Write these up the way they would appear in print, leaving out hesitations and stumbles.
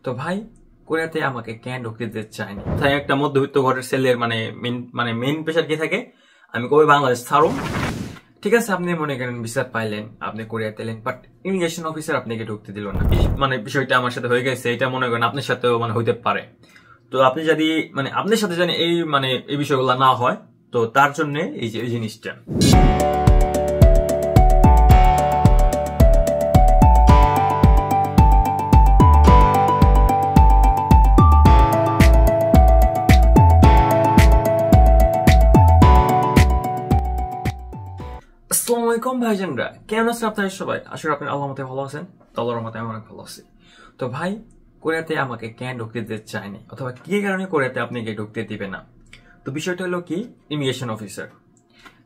তো ভাই কোরিয়াতে আমাকে কেন ঢুকতে দিতে চায়নি? তাই একটা মধ্যবিত্ত ঘরের ছেলের মেইন প্রেশার কি থাকে, আমি কবে বাংলাদেশ ছাড়ো। ঠিক আছে, আপনি মনে করেন ভিসা পাইলেন, আপনি কোরিয়াতে এলেন, বাট ইমিগ্রেশন অফিসার আপনাকে ঢুকতে দিল না। বিষয়টা আমার সাথে হয়ে গেছে, এটা মনে করেন আপনার সাথেও হইতে পারে। তো আপনি যদি আপনার সাথে জানি এই বিষয়গুলো না হয়, তো তার জন্য এই জিনিসটা। আসসালামু আলাইকুম ভাইজানরা, কেমন আছেন আপনারা সবাই? আসলে আপনার আল্লাহর মতে ভালো আছেন, আল্লাহর রহমতে আমি অনেক ভালো আছি। তো ভাই কোরিয়াতে আমাকে কেন ঢুকতে দিতে চায়নি, অথবা কি কারণে কোরিয়াতে আপনাকে ঢুকতে দিবে না? তো বিষয়টা হলো কি, ইমিগ্রেশন অফিসার।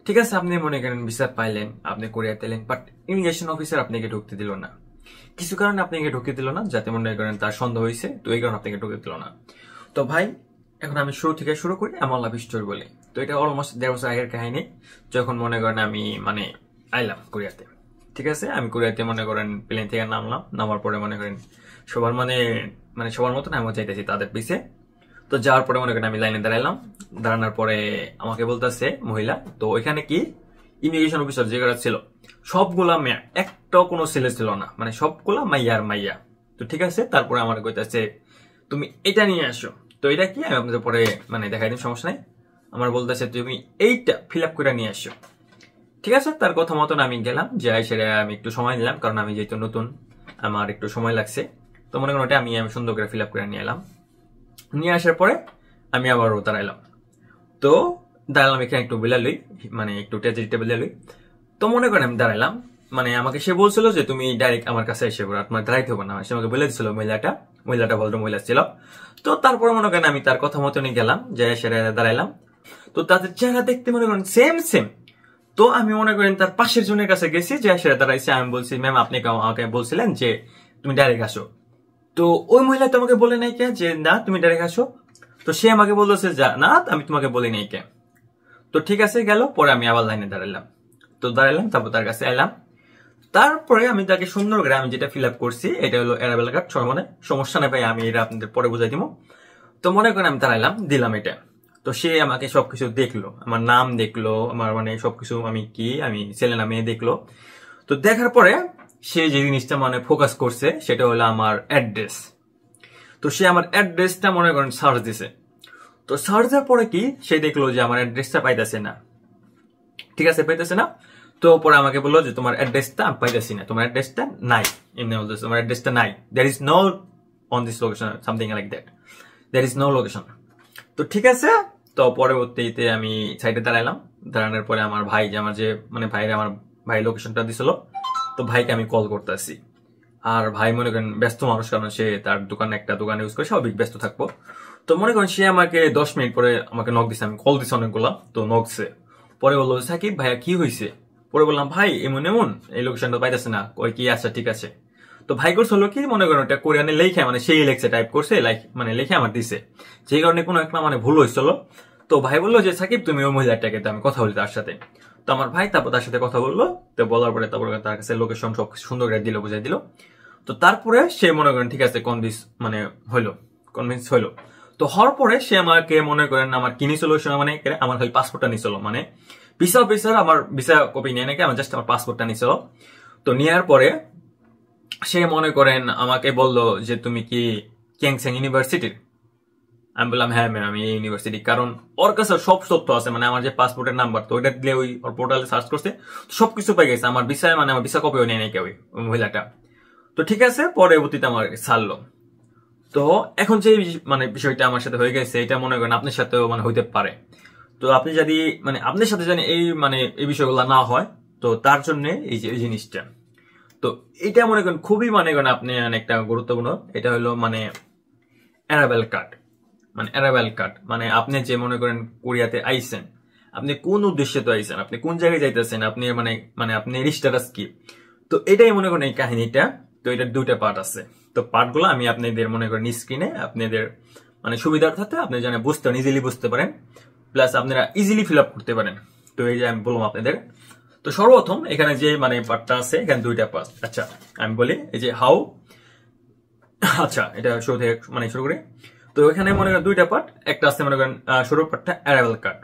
ঠিক আছে, আপনি মনে করেন ভিসা পাইলেন, আপনি কোরিয়াতে এলেন, বাট ইমিগ্রেশন অফিসার আপনাকে ঢুকতে দিল না। কিছু কারণে আপনাকে ঢুকতে দিল না, যাতে মনে করেন তার সন্দেহ হয়েছে, তো এই কারণে আপনাকে ঢুকতে দিল না। তো ভাই এখন আমি শুরু থেকে শুরু করি আমার লাভ স্টোরি বলি। তো এটা অলমোস্ট 1.5 বছর আগের কাহিনী, যখন মনে করেন আমি আইলাম কোরিয়াতে। ঠিক আছে, আমি কোরিয়াতে মনে করেন প্লেন থেকে নামার পরে মনে করেন সবার সবার মতন আমি চাইতেছি তাদের পিছে। তো যাওয়ার পরে মনে করেন আমি লাইনে দাঁড়ানোর পরে আমাকে বলতেছে মহিলা, তো ওইখানে কি ইমিগ্রেশন অফিসার যে ছিল সবগুলা মেয়ে, একটাও কোনো ছেলে ছিল না, সবগুলা মাইয়া। তো ঠিক আছে, তারপরে আমার কইতাছে তুমি এটা নিয়ে আসো। তো এটা কি আমি আপনাদের পরে দেখাই দিন, সমস্যা নাই। আমার বলতেছে তুমি এইটা ফিল আপ করে নিয়ে আসো। ঠিক আছে, তার কথা মতন আমি গেলাম, যাই সেটা আমি একটু সময় নিলাম, কারণ আমি যেহেতু নতুন আমার একটু সময় লাগছে। তো মনে করেন ওটা আমি সুন্দর করে ফিল আপ করে নিয়ে এলাম। নিয়ে আসার পরে আমি আবারও দাঁড়াইলাম। তো দাঁড়ালাম এখানে একটু বিলালই, একটু টেবিলে লই। তো মনে করেন আমি দাঁড়াইলাম, আমাকে সে বলছিল যে তুমি ডাইরেক্ট আমার কাছে এসে পড়ো, তোমার দাঁড়াইতে হবে না। সে আমাকে বলে দিচ্ছিল, মহিলাটা ভদ্র মহিলা ছিল। তো তারপরে মনে করেন আমি তার কথা মতনই গেলাম, যাই সেটা দাঁড়াইলাম। তো তাদের চেহারা দেখতে মনে করেন সেম। তো আমি মনে করেন তার পাশের জনের কাছে গেছি, যে সেটা দাঁড়াইছে। আমি বলছি ম্যাম আপনি আমাকে বলছিলেন যে তুমি ডাইরেক্ট আসো। তো ওই মহিলা তোমাকে বলে নাই কে যে না তুমি ডাইরেক্ট আসো? তো সে আমাকে বলতেছে না আমি তোমাকে বলি নাই কে। তো ঠিক আছে, গেল। পরে আমি আবার লাইনে দাঁড়ালাম, তারপর তার কাছে এলাম। তারপরে আমি তাকে সুন্দর করে আমি যেটা ফিল আপ করছি, এটা হলো অ্যারাইভাল কার্ড। সমস্যা নেই ভাই, আমি এটা আপনাদের পরে বুঝাই দিব। তো মনে করেন আমি দাঁড়াইলাম, দিলাম এটা। তো সে আমাকে সবকিছু দেখলো, আমার নাম দেখলো, আমার সবকিছু আমি ছেলে না মেয়ে দেখলো। তো দেখার পরে সে যে জিনিসটা ফোকাস করছে সেটা হলো আমার অ্যাড্রেস। তো সে আমার অ্যাড্রেসটা মনে করেন সার্চ দিছে। তো সার্চ দেওয়ার পরে কি সে দেখলো যে আমার অ্যাড্রেসটা পাইতেছে না। ঠিক আছে, পাইতেছে না। তো পরে আমাকে বললো যে তোমার অ্যাড্রেসটা আমি পাইতেছি না, তোমার অ্যাড্রেসটা নাই। এমনি বলতেছে তোমার অ্যাড্রেসটা নাই, there is no on this location, something like that, there is no location. তো ঠিক আছে, তো পরবর্তীতে আমি সাইডে দাঁড়ানোর পরে আমার ভাই যে আমার ভাই লোকেশনটা দিছিল। তো ভাইকে আমি কল করতেছি, আর ভাই মনে করেন ব্যস্ত মানুষ, কারণ সে তার একটা দোকান ইউজ করে, স্বাভাবিক ব্যস্ত থাকবো। তো মনে করেন সে আমাকে 10 মিনিট পরে আমাকে নক দিছে, আমি কল দিছি অনেকগুলা। তো নকছে, পরে বললো সাকিব ভাইয়া কি হয়েছে? পরে বললাম ভাই এমন এই লোকেশনটা পাইতেছে না। ওই কি আচ্ছা ঠিক আছে। তো ভাই করছে হলো কি, মনে করেন ওটা কোরিয়ানে লেখা সেই লেখছে, টাইপ করছে, লেখে আমার দিছে, যে কারণে কোনো একটা ভুল হয়েছিল। তো ভাই বললো যে সাকিব তুমি ওই মহিলাটাকে, তো আমি কথা বলি তার সাথে। তো আমার ভাই তারপর তার সাথে কথা বললো। তো বলার পরে তারপর তার কাছে লোকেশন সব সুন্দর করে দিল, বুঝাই দিল। তো তারপরে সে মনে করেন ঠিক আছে কনভিন্স হইলো। তো হওয়ার পরে সে আমাকে মনে করেন আমার কি নিছিল, আমার খালি পাসপোর্টটা নিছিল, ভিসা অফিসার আমার ভিসা কপি নিয়ে নাকি আমার জাস্ট আমার পাসপোর্টটা নিছিল। তো নেওয়ার পরে সে মনে করেন আমাকে বলল যে তুমি কি ক্যাংসেং ইউনিভার্সিটির? আমি বললাম হ্যাঁ ম্যাম আমি এই ইউনিভার্সিটি, কারণ ওর কাছে সব তথ্য আছে, আমার যে পাসপোর্টের নাম্বার, তো ওইটা দিলে ওই ওর পোর্টালে সার্চ করছে, সবকিছু পেয়ে গেছে। আমার ভিসা আমার ভিসা কপিও নেই নাকি ওই মহিলাটা। তো ঠিক আছে, পরবর্তীতে আমার ছাড়লো। তো এখন যে বিষয়টা আমার সাথে হয়ে গেছে, এটা মনে করেন আপনার সাথেও হইতে পারে। তো আপনি যদি আপনার সাথে জানি এই বিষয়গুলো না হয়, তো তার জন্য এই জিনিসটা। তো এটা মনে করেন খুবই আপনি একটা গুরুত্বপূর্ণ। এটা হলো অ্যারাইভাল কার্ড। আপনি যে মনে করেন কোরিয়াতে আইছেন, আপনি কোন উদ্দেশ্যে তো আইছেন, আপনি কোন জায়গায় যাইতেছেন, আপনি আপনি স্ট্যাটাস কি। তো এটাই মনে করেন এই কাহিনীটা। তো এটার 2টা পার্ট আছে। তো পার্টগুলো আমি আপনাদের মনে করেন স্ক্রিনে আপনাদের সুবিধার্থে আপনি যেন ইজিলি বুঝতে পারেন, প্লাস আপনারা ইজিলি ফিল আপ করতে পারেন। তো এই যে আমি বললাম আপনাদের। তো সর্বপ্রথম এখানে যে পার্টটা আছে, এখানে 2টা পার্ট। আচ্ছা আমি বলি, এই যে হাউ আচ্ছা, এটা শুরু থেকে মানে শুরু করি। তো এখানে মনে করেন দুইটা পার্ট, একটা আছে মনে করেন শুরুর পার্টটা অ্যারাইভাল কার্ড।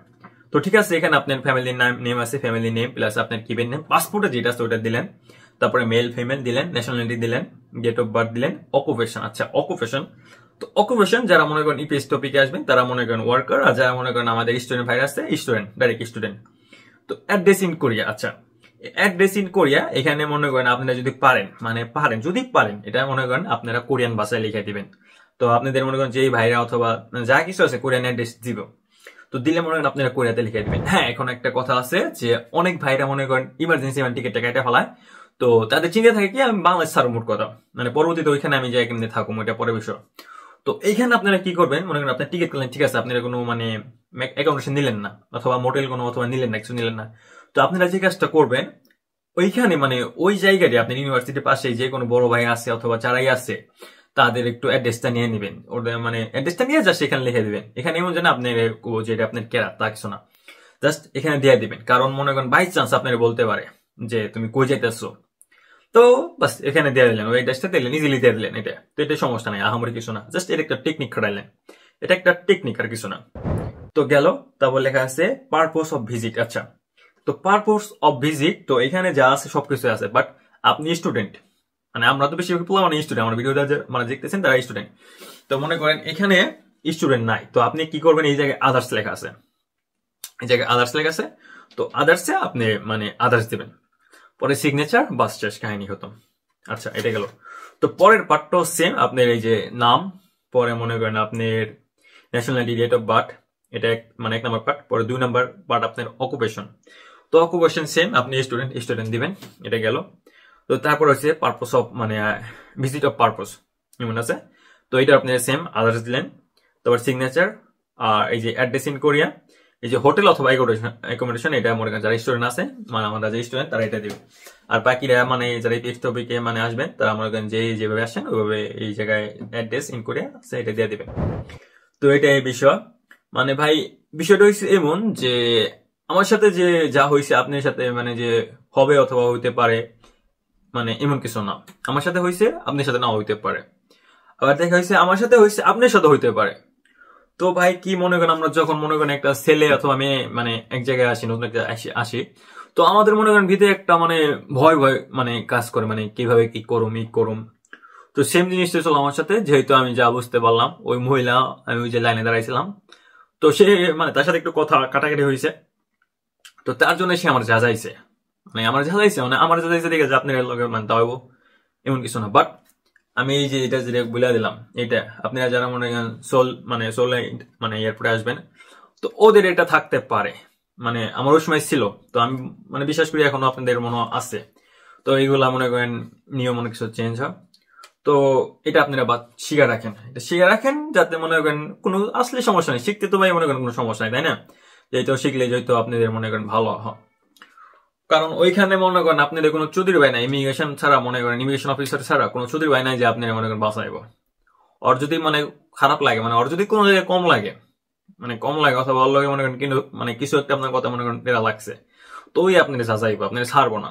তো ঠিক আছে, এখানে আপনার ফ্যামিলির নেম আছে, ফ্যামিলি নেম প্লাস আপনার কিবেন নেম, পাসপোর্টে যেটা আছে ওটা দিলেন, তারপরে মেল ফিমেল দিলেন, ন্যাশনালিটি দিলেন, ডেট অফ বার্থ দিলেন, অকুপেশন। আচ্ছা, অকুপেশন, তো অকুপেশন যারা মনে করেন ইপিএস টপিকে আসবেন তারা মনে করেন ওয়ার্কার, আর যারা মনে করেন আমাদের স্টুডেন্ট ভাইরা আছে স্টুডেন্ট, ডাইরেক্ট স্টুডেন্ট। তো অ্যাড্রেস ইন কোরিয়া। আচ্ছা, অ্যাড্রেস ইন কোরিয়া এখানে মনে করেন আপনারা যদি পারেন, মানে পারেন যদি পারেন, এটা মনে করেন আপনারা কোরিয়ান ভাষায় লিখে দিবেন। তো আপনাদের মনে করেন যে ভাইরা অথবা যা কিছু আছে কোরিয়ান অ্যাড্রেস দিব, তো দিলে মনে করেন আপনারা কোরিয়াতে লিখে দিবেন। হ্যাঁ, এখন একটা কথা আছে যে অনেক ভাইরা মনে করেন ইমার্জেন্সি মানে টিকিটটা কেটে ফেলায়, তো তাদের চিন্তা থাকে কি আমি বাংলাদেশ ছাড়ো মোট কথা, মানে পরবর্তীতে ওইখানে আমি যাই কেমনি থাকুম, এটা পরে বিষয়। তো এইখানে আপনারা কি করবেন, মনে করেন আপনার টিকিট করলেন, ঠিক আছে, আপনারা কোনো মানে অ্যাকোমোডেশন নিলেন না, অথবা মোটেল কোনো অথবা নিলেন না, কিছু নিলেন না। তো আপনারা যে কাজটা করবেন, ওইখানে মানে ওই জায়গায় আপনার ইউনিভার্সিটির পাশে যে কোনো বড় ভাই আছে অথবা যারাই আছে তাদের একটু অ্যাড্রেসটা নিয়ে নেবেন, ওদের মানে অ্যাড্রেসটা নিয়ে জাস্ট এখানে লিখে দিবেন। এখানে এমন যেন আপনার যেটা আপনার কেরা তা কিছু না, জাস্ট এখানে দিয়ে দিবেন। কারণ মনে করেন বাই চান্স আপনারা বলতে পারে যে তুমি কই যাইতেছো, তো বাস এখানে দিয়ে দিলেন, ওই অ্যাড্রেসটা দিলেন, ইজিলি দিয়ে দিলেন। এটা তো এটা সমস্যা নাই, আহামরি কিছু না, জাস্ট এটা একটা টেকনিক খাটাইলেন, এটা একটা টেকনিক আর কিছু না। তো গেল, তারপর লেখা আছে পারপোজ অফ ভিজিট। আচ্ছা, তো পারপোজ অফ ভিজিট, তো এখানে যা আছে সবকিছু আছে, বাট আপনি স্টুডেন্ট, মানে আমরা তো বেশি পোলা মানে স্টুডেন্ট, আমার ভিডিওটা মানে দেখতেছেন তারা স্টুডেন্ট। তো মনে করেন এখানে স্টুডেন্ট নাই, তো আপনি কি করবেন, এই জায়গায় আদার্স লেখা আছে, এই জায়গায় আদার্স লেখা আছে, তো আদার্সে আপনি মানে আদার্স দিবেন, পরে সিগনেচার, বাস শেষ, কাহিনী হতো। আচ্ছা, এটা গেল। তো পরের পার্টটাও সেম, আপনার এই যে নাম, পরে মনে করেন আপনার ন্যাশনালিটি, ডেট অফ বার্থ, এটা মানে 1 নম্বর পার্ট। পরে 2 নম্বর পার্ট আপনার অকুপেশন, তো অকুপেশন সেম, আপনি স্টুডেন্ট স্টুডেন্ট দিবেন, এটা গেল। তো তারপর হচ্ছে পারপোজ অফ মানে ভিজিট অফ পারপোজ এমন আছে, তো এটা আপনি সেম আদার্স দিলেন, তারপর সিগনেচার, আর এই যে অ্যাড্রেস ইন কোরিয়া, এই যে হোটেল অথবা অ্যাকোমোডেশন, এটা মনে করেন যারা স্টুডেন্ট আছে, মানে আমরা যে স্টুডেন্ট তারা এটা দিবে। আর বাকিরা মানে যারা এই টপিকে মানে আসবেন তারা মনে করেন যে যেভাবে আসেন ওইভাবে এই জায়গায় অ্যাড্রেস ইন কোরিয়া এটা দিয়ে দিবেন। তো এটা এই বিষয়, মানে ভাই বিষয়টা হয়েছে এমন যে আমার সাথে যে যা হয়েছে আপনার সাথে মানে যে হবে অথবা হইতে পারে, মানে এমন কিছু না, আমার সাথে হয়েছে আপনার সাথে না হইতে পারে, আবার দেখা হয়েছে আমার সাথে হয়েছে আপনার সাথে হইতে পারে। তো ভাই কি মনে করেন, আমরা যখন মনে করেন একটা ছেলে অথবা মেয়ে মানে এক জায়গায় আসি, নতুন একটা আসি, তো আমাদের মনে করেন ভিতরে একটা মানে ভয় ভয় মানে কাজ করে, মানে কিভাবে কি করুম ই করুম। তো সেম জিনিসটা চলো আমার সাথে, যেহেতু আমি যা বুঝতে পারলাম, ওই মহিলা, আমি ওই যে লাইনে দাঁড়াইছিলাম, তো সে মানে তার সাথে একটু কথা কাটাকাটি হয়েছে, তো তার জন্য সে আমার যাচাইছে, মানে আমার যাচাইছে দেখে যে আপনার লগে মানতে হইব এমন কিছু না। বাট আমি এই যে এটা যেটা বলে দিলাম, এটা আপনারা যারা মনে করেন সোল মানে এয়ারপোর্টে আসবেন, তো ওদের এটা থাকতে পারে, মানে আমার ওই সময় ছিল, তো আমি মানে বিশ্বাস করি এখনো আপনাদের মনে আছে। তো এইগুলা মনে করেন নিয়ম অনেক কিছু চেঞ্জ হয়, তো এটা আপনারা শিখে রাখেন, এটা শিখে রাখেন যাতে মনে করেন কোনো আসলে সমস্যা নেই, শিখতে তো ভাই মনে করেন কোনো সমস্যা নেই, তাই না? যেহেতু শিখলে যেহেতু আপনাদের মনে করেন ভালো হয়, কারণ ওইখানে মনে করেন আপনাদের কোনো চুদির ভাই নাই, ইমিগ্রেশন ছাড়া মনে করেন ইমিগ্রেশন অফিসার ছাড়া কোনো চুদির ভাই নাই যে আপনারা মনে করেন বাঁচাইব। ওর যদি মানে খারাপ লাগে, মানে ওর যদি কোনো জায়গায় কম লাগে, মানে কম লাগে অথবা ওর লগে মনে করেন কিন্তু মানে কিছু একটা আপনার কথা মনে করেন এরা লাগছে, তো ওই আপনাদের যাচাইব, আপনারা ছাড়বো না।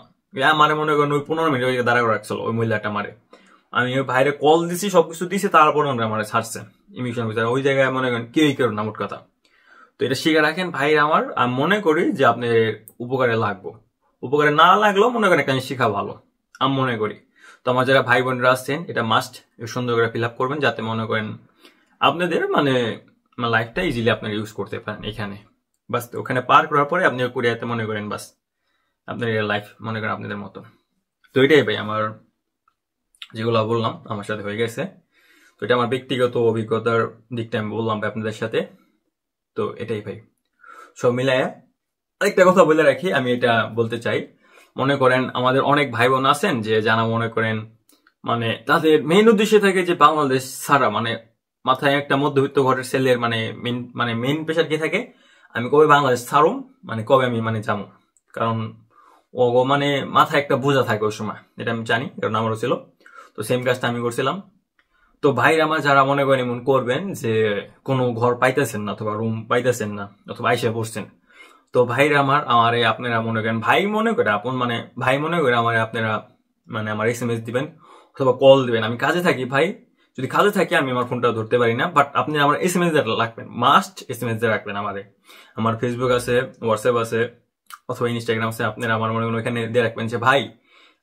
আমারে মনে করেন ওই 15 মিনিট ওই দাঁড়া করে রাখছিল ওই মহিলাটা মারে, আমি ওই ভাইরে কল দিছি সবকিছু দিছি, তারপর আমার ছাড়ছে ইমিগ্রেশন অফিসার, ওই জায়গায় মনে করেন কেউই কেউ না মোট কথা। তো এটা শিখে রাখেন ভাই আমার, আমি মনে করি যে আপনার উপকারে লাগবো, উপকারে না লাগলেও মনে করেন একটা শিখা ভালো আমি মনে করি। তো আমার যারা ভাই বোনরা আছেন এটা মাস্ট সুন্দর করে ফিল আপ করবেন, যাতে মনে করেন আপনাদের মানে লাইফটা ইজিলি আপনারা ইউজ করতে পারেন এখানে। বাস ওখানে পার করার পরে আপনি কোরিয়াতে মনে করেন বাস আপনার লাইফ মনে করেন আপনাদের মতো। তো এটাই ভাই আমার যেগুলো বললাম আমার সাথে হয়ে গেছে, তো এটা আমার ব্যক্তিগত অভিজ্ঞতার দিকটা আমি বললাম ভাই আপনাদের সাথে। তো এটাই ভাই সব মিলায় আরেকটা কথা বলে রাখি, আমি এটা বলতে চাই, মনে করেন আমাদের অনেক ভাই বোন আছেন যে জানা মনে করেন মানে তাদের মেইন উদ্দেশ্য থাকে যে বাংলাদেশ ছাড়া, মানে মাথায় একটা মধ্যবিত্ত ঘরের ছেলের মানে মেইন প্রেশার কি থাকে, আমি কবে বাংলাদেশ ছাড়ুম, মানে কবে আমি মানে যাবো, কারণ ও মানে মাথায় একটা বোঝা থাকে ওই সময়, এটা আমি জানি, কারণ আমারও ছিল। তো সেম কাজটা আমি করছিলাম। তো ভাইরা আমার যারা মনে করেন এমন করবেন যে কোনো ঘর পাইতেছেন না অথবা রুম পাইতেছেন না অথবা আইসা পড়ছেন, তো ভাইরা আমার আপনারা মনে করেন ভাই মনে করে আপন মানে ভাই মনে করে আমার আপনারা মানে আমার SMS দিবেন অথবা কল দিবেন, আমি কাজে থাকি ভাই, যদি কাজে থাকি আমি আমার ফোনটা ধরতে পারি না, বাট আপনি আমার SMS রাখবেন, মাস্ট SMS রাখবেন আমারে। আমার ফেসবুক আছে, হোয়াটসঅ্যাপ আছে, অথবা ইনস্টাগ্রাম আছে, আপনারা আমার মনে করেন ওখানে দিয়ে রাখবেন যে ভাই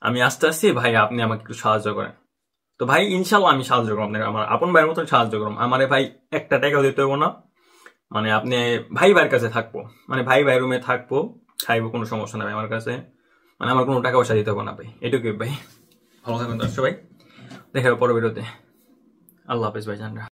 আমি আসতে আসছি, ভাই আপনি আমাকে একটু সাহায্য করেন। তো ভাই ইনশাল্লাহ আমি সাহায্য করবো আপনাকে, আমার আপন ভাইয়ের মতন সাহায্য করবো। আমারে ভাই একটা টাকাও দিতে হবো না, মানে আপনি ভাই ভাইয়ের কাছে থাকবো, মানে ভাই ভাই রুমে থাকবো, খাইবো, কোনো সমস্যা নাই আমার কাছে, মানে আমার কোনো টাকা পয়সা দিতে হবো না ভাই, এটুকুই ভাই। ভালো থাকবেন দর্শক ভাই, দেখা হবে পরের ভিডিওতে। আল্লাহ হাফেজ ভাই জানরা।